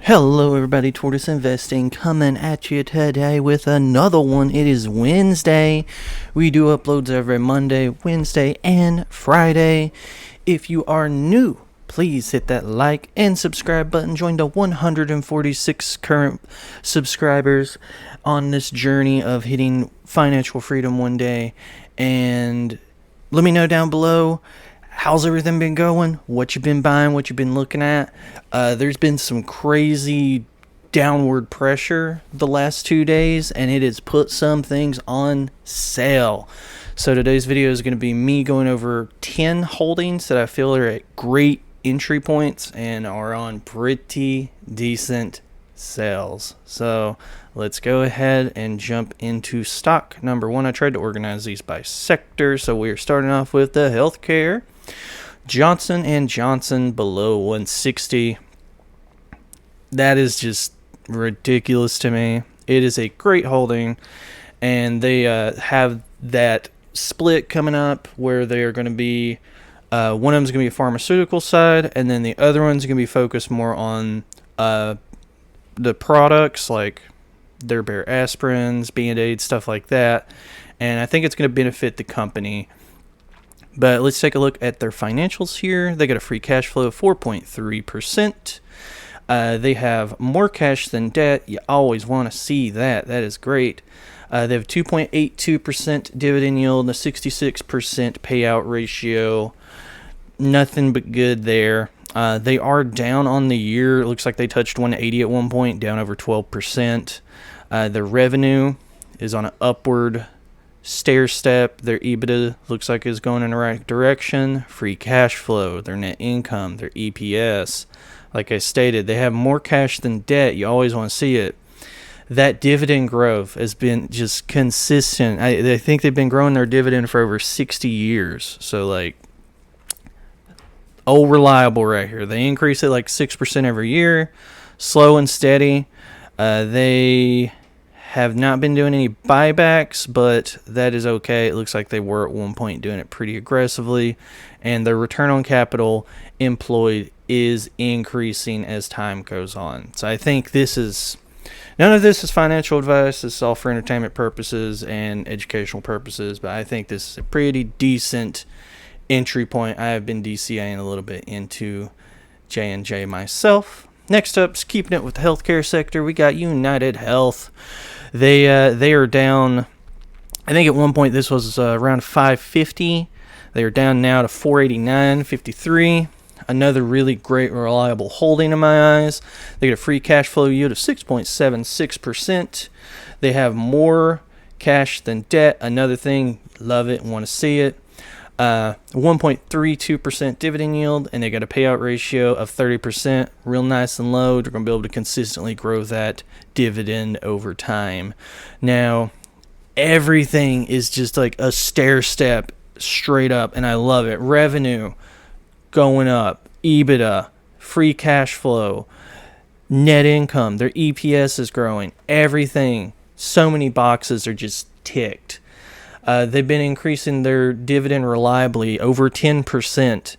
Hello everybody, Tortoise Investing coming at you today with another one. It is Wednesday. We do uploads every Monday, Wednesday, and Friday. If you are new, please hit that like and subscribe button. Join the 146 current subscribers on this journey of hitting financial freedom one day. And let me know down below, how's everything been going? What you've been buying? What you've been looking at? There's been some crazy downward pressure the last 2 days, and it has put some things on sale. So today's video is going to be me going over 10 holdings that I feel are at great entry points and are on pretty decent sales. So let's go ahead and jump into stock number one. I tried to organize these by sector, so we're starting off with the healthcare. Johnson & Johnson below 160. That is just ridiculous to me. It is a great holding, and they have that split coming up where they are going to be one of them is going to be a pharmaceutical side, and then the other one's going to be focused more on the products like their Bear aspirins, Band-Aids, stuff like that. And I think it's going to benefit the company. But let's take a look at their financials here. They got a free cash flow of 4.3%. They have more cash than debt. You always want to see that. That is great. They have 2.82% dividend yield and a 66% payout ratio. Nothing but good there. They are down on the year. It looks like they touched 180 at one point, down over 12%. Their revenue is on an upward stair step. Their EBITDA looks like is going in the right direction. Free cash flow, their net income, their EPS. Like I stated, they have more cash than debt. You always want to see it. That dividend growth has been just consistent. I think they've been growing their dividend for over 60 years. So, like, reliable right here. They increase it like 6% every year. Slow and steady. They have not been doing any buybacks, but that is okay. It looks like they were at one point doing it pretty aggressively, and their return on capital employed is increasing as time goes on. So I think none of this is financial advice. This is all for entertainment purposes and educational purposes, but I think this is a pretty decent entry point. I have been DCAing a little bit into J&J myself. Next up, keeping it with the healthcare sector, we got UnitedHealth. They are down. I think at one point this was around 550. They are down now to 489.53. Another really great, reliable holding in my eyes. They get a free cash flow yield of 6.76%. They have more cash than debt. Another thing, love it, want to see it. 1.32% dividend yield, and they got a payout ratio of 30%. Real nice and low. They're going to be able to consistently grow that dividend over time. Now, everything is just like a stair step straight up, and I love it. Revenue going up, EBITDA, free cash flow, net income, their EPS is growing. Everything, so many boxes are just ticked. They've been increasing their dividend reliably, over 10%.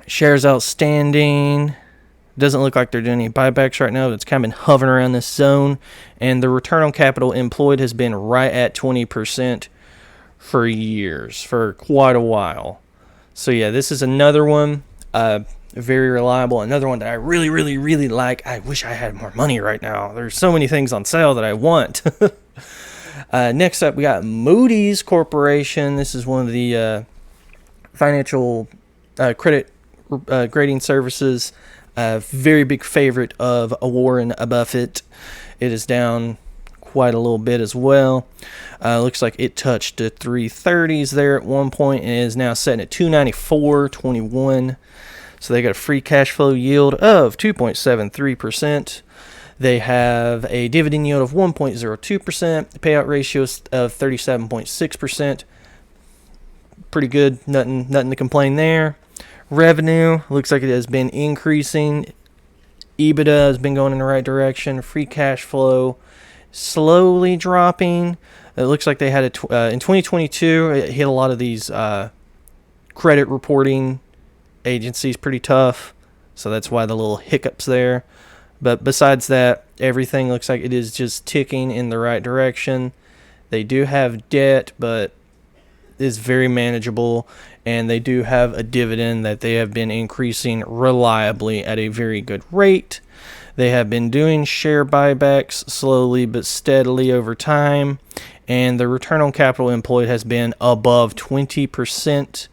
Shares outstanding. Doesn't look like they're doing any buybacks right now. It's kind of been hovering around this zone. And the return on capital employed has been right at 20% for years, for quite a while. So, yeah, this is another one. Very reliable. Another one that I really, really, really like. I wish I had more money right now. There's so many things on sale that I want. Next up, we got Moodys Corporation. This is one of the financial credit grading services. Very big favorite of Warren Buffett. It is down quite a little bit as well. Looks like it touched the 330s there at one point and is now setting at 294.21. So they got a free cash flow yield of 2.73%. They have a dividend yield of 1.02%, payout ratio of 37.6%. Pretty good, nothing to complain there. Revenue looks like it has been increasing. EBITDA has been going in the right direction. Free cash flow slowly dropping. It looks like they had in 2022. It hit a lot of these credit reporting agencies pretty tough. So that's why the little hiccups there. But besides that, everything looks like it is just ticking in the right direction. They do have debt, but is very manageable, and they do have a dividend that they have been increasing reliably at a very good rate. They have been doing share buybacks slowly but steadily over time, and the return on capital employed has been above 20%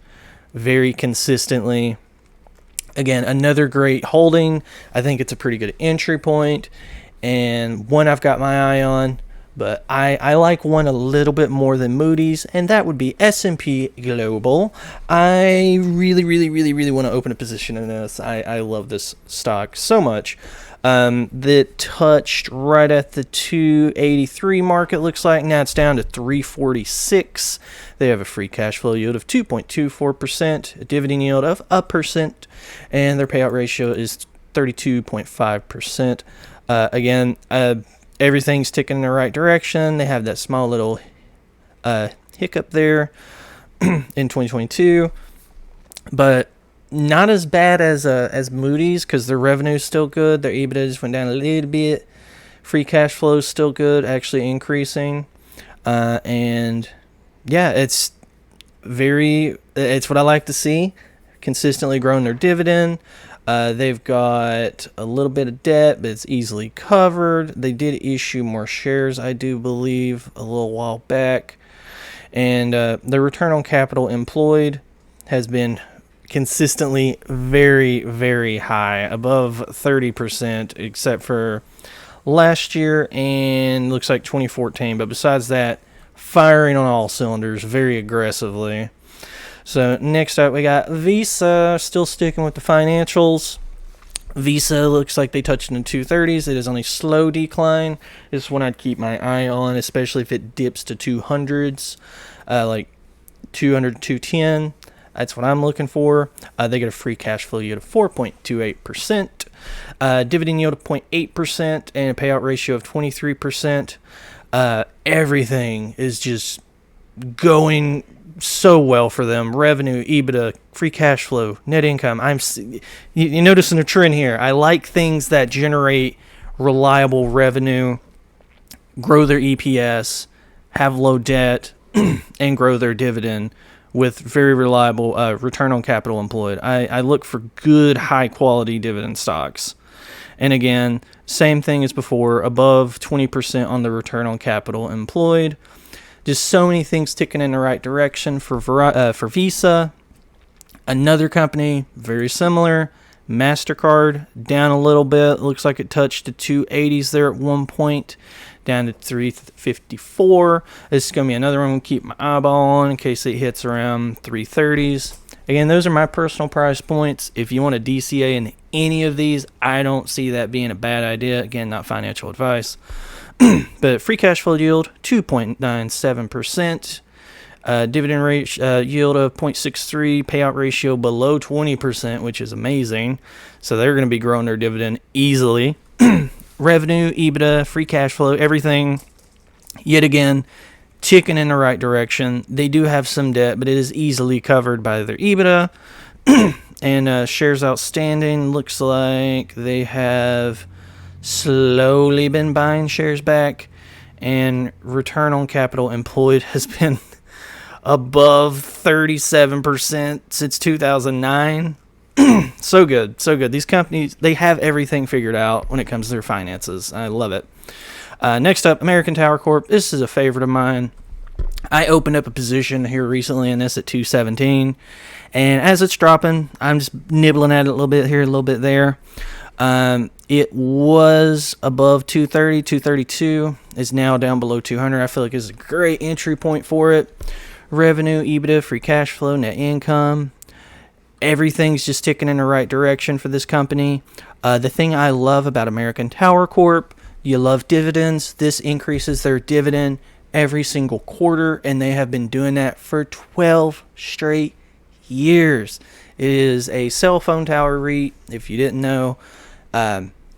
very consistently. Again, another great holding. I think it's a pretty good entry point, and one I've got my eye on. But I like one a little bit more than Moodys, and that would be S&P Global. I really want to open a position in this. I love this stock so much. That touched right at the 283 mark, it looks like. Now it's down to 346. They have a free cash flow yield of 2.24%, a dividend yield of 1%, and their payout ratio is 32.5%. Again, everything's ticking in the right direction. They have that small little hiccup there in 2022, but not as bad as Moodys, because their revenue is still good. Their EBITDA just went down a little bit. Free cash flow is still good, actually increasing. And yeah, it's what I like to see. Consistently growing their dividend. They've got a little bit of debt, but it's easily covered. They did issue more shares, I do believe, a little while back. And the return on capital employed has been consistently very high, above 30%, except for last year and looks like 2014. But besides that, firing on all cylinders very aggressively. So next up, we got Visa, still sticking with the financials. Visa looks like they touched in the 230s. It is on a slow decline. This is one I'd keep my eye on, especially if it dips to 200s, like 200 to 210. That's what I'm looking for. They get a free cash flow yield of 4.28%, dividend yield of 0.8%, and a payout ratio of 23%. Everything is just going so well for them. Revenue, EBITDA, free cash flow, net income. You're noticing a trend here. I like things that generate reliable revenue, grow their EPS, have low debt, and grow their dividend with very reliable return on capital employed. I look for good, high-quality dividend stocks. And again, same thing as before, above 20% on the return on capital employed. Just so many things ticking in the right direction for Visa. Another company, very similar, MasterCard, down a little bit. Looks like it touched the 280s there at one point, down to 354. This is going to be another one we'll keep my eyeball on in case it hits around 330s. Again, those are my personal price points. If you want a DCA in any of these, I don't see that being a bad idea. Again, not financial advice. But free cash flow yield, 2.97%. Dividend rate yield of 0.63, payout ratio below 20%, which is amazing. So they're going to be growing their dividend easily. Revenue, EBITDA, free cash flow, everything, yet again, ticking in the right direction. They do have some debt, but it is easily covered by their EBITDA. And shares outstanding, looks like they have slowly been buying shares back, and return on capital employed has been above 37% since 2009. So good. These companies, they have everything figured out when it comes to their finances. I love it. Next up, American Tower Corp. This is a favorite of mine. I opened up a position here recently in this at 217, and as it's dropping, I'm just nibbling at it a little bit here, a little bit there. It was above 230, 232. It's now down below 200. I feel like it's a great entry point for it. Revenue, EBITDA, free cash flow, net income. Everything's just ticking in the right direction for this company. The thing I love about American Tower Corp, you love dividends. This increases their dividend every single quarter, and they have been doing that for 12 straight years. It is a cell phone tower REIT, if you didn't know.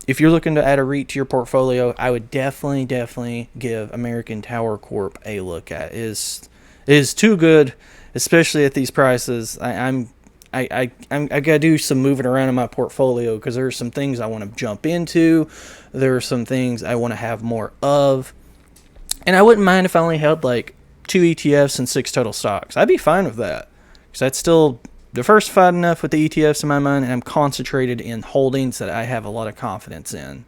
If you're looking to add a REIT to your portfolio, I would definitely give American Tower Corp a look at. It is too good, especially at these prices. I'm I got to do some moving around in my portfolio because there are some things I want to jump into. There are some things I want to have more of. And I wouldn't mind if I only held like 2 ETFs and 6 total stocks. I'd be fine with that because that's still diversified enough with the ETFs in my mind, and I'm concentrated in holdings that I have a lot of confidence in.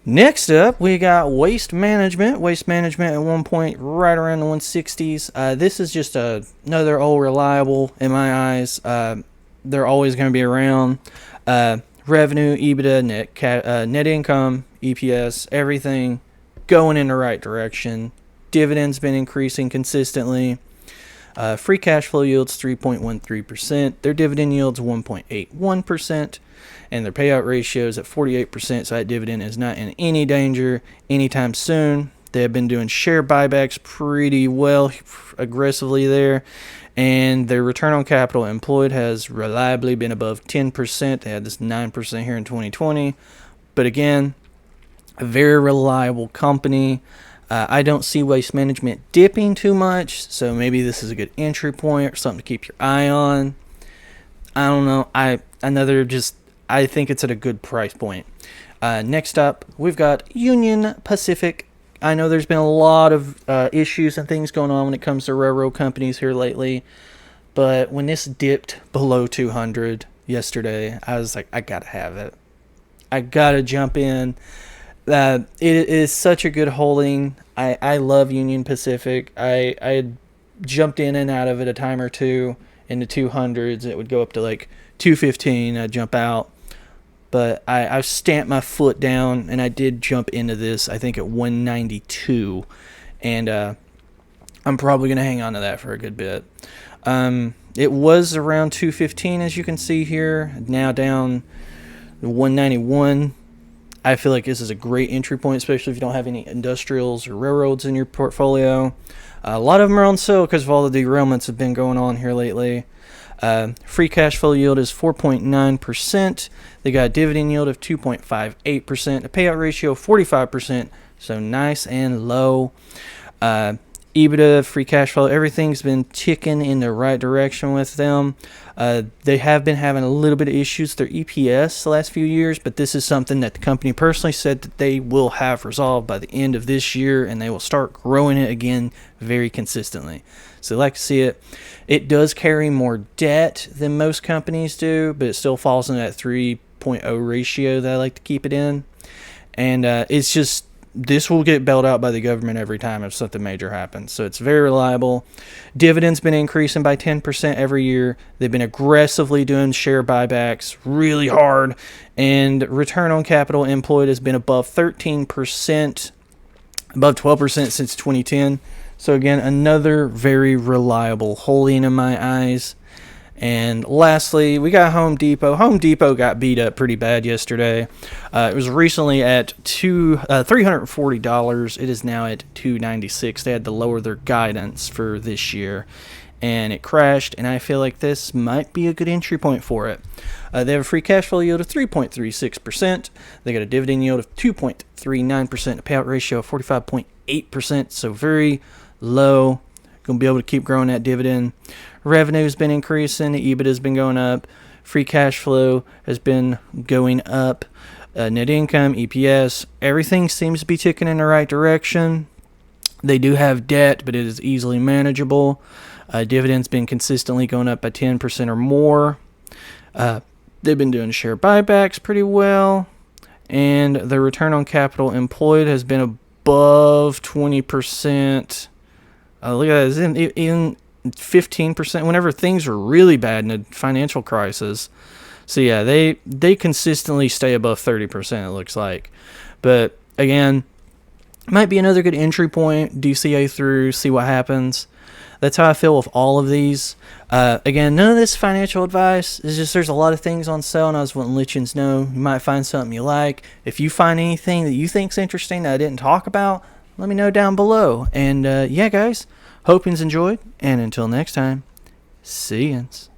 Next up, we got Waste Management. Waste Management at one point right around the 160s. This is just another old reliable in my eyes. They're always going to be around. Revenue, EBITDA, net income, EPS, everything going in the right direction. Dividends been increasing consistently. Free cash flow yield's 3.13%. Their dividend yield's 1.81%. And their payout ratio is at 48%, so that dividend is not in any danger anytime soon. They have been doing share buybacks pretty well, aggressively there. And their return on capital employed has reliably been above 10%. They had this 9% here in 2020. But again, a very reliable company. I don't see Waste Management dipping too much, so maybe this is a good entry point or something to keep your eye on. I don't know. I think it's at a good price point. Next up, we've got Union Pacific. I know there's been a lot of issues and things going on when it comes to railroad companies here lately, but when this dipped below 200 yesterday, I was like, I gotta have it. I gotta jump in. It is such a good holding. I love Union Pacific. I had jumped in and out of it a time or two in the 200s. It would go up to like 215. I'd jump out. But I stamped my foot down, and I did jump into this, I think, at 192. And I'm probably going to hang on to that for a good bit. It was around 215, as you can see here. Now down to 191. I feel like this is a great entry point, especially if you don't have any industrials or railroads in your portfolio. A lot of them are on sale because of all the derailments that have been going on here lately. Free cash flow yield is 4.9%. They got a dividend yield of 2.58%. A payout ratio of 45%. So nice and low. EBITDA, free cash flow, everything's been ticking in the right direction with them. They have been having a little bit of issues with their EPS the last few years, but this is something that the company personally said that they will have resolved by the end of this year, and they will start growing it again very consistently. So I like to see it. It does carry more debt than most companies do, but it still falls in that 3.0 ratio that I like to keep it in. And it's just, this will get bailed out by the government every time if something major happens. So it's very reliable. Dividends been increasing by 10% every year. They've been aggressively doing share buybacks really hard. And return on capital employed has been above 13%, above 12% since 2010. So again, another very reliable holding in my eyes. And lastly, we got Home Depot. Home Depot got beat up pretty bad yesterday. It was recently at $340. It is now at $296. They had to lower their guidance for this year, and it crashed. And I feel like this might be a good entry point for it. They have a free cash flow yield of 3.36%. They got a dividend yield of 2.39%, a payout ratio of 45.8%. So very low. Going to be able to keep growing that dividend. Revenue has been increasing. The EBITDA has been going up. Free cash flow has been going up. Net income, EPS, everything seems to be ticking in the right direction. They do have debt, but it is easily manageable. Dividends been consistently going up by 10% or more. They've been doing share buybacks pretty well. And the return on capital employed has been above 20%. Look at that. Even 15% whenever things were really bad in the financial crisis. So yeah, they consistently stay above 30%, it looks like. But again, might be another good entry point. DCA through, see what happens. That's how I feel with all of these. Again, none of this financial advice. It's just there's a lot of things on sale, and I was wanting to let you know. You might find something you like. If you find anything that you think's interesting that I didn't talk about, let me know down below. And yeah, guys, hope you enjoyed. And until next time, see yous.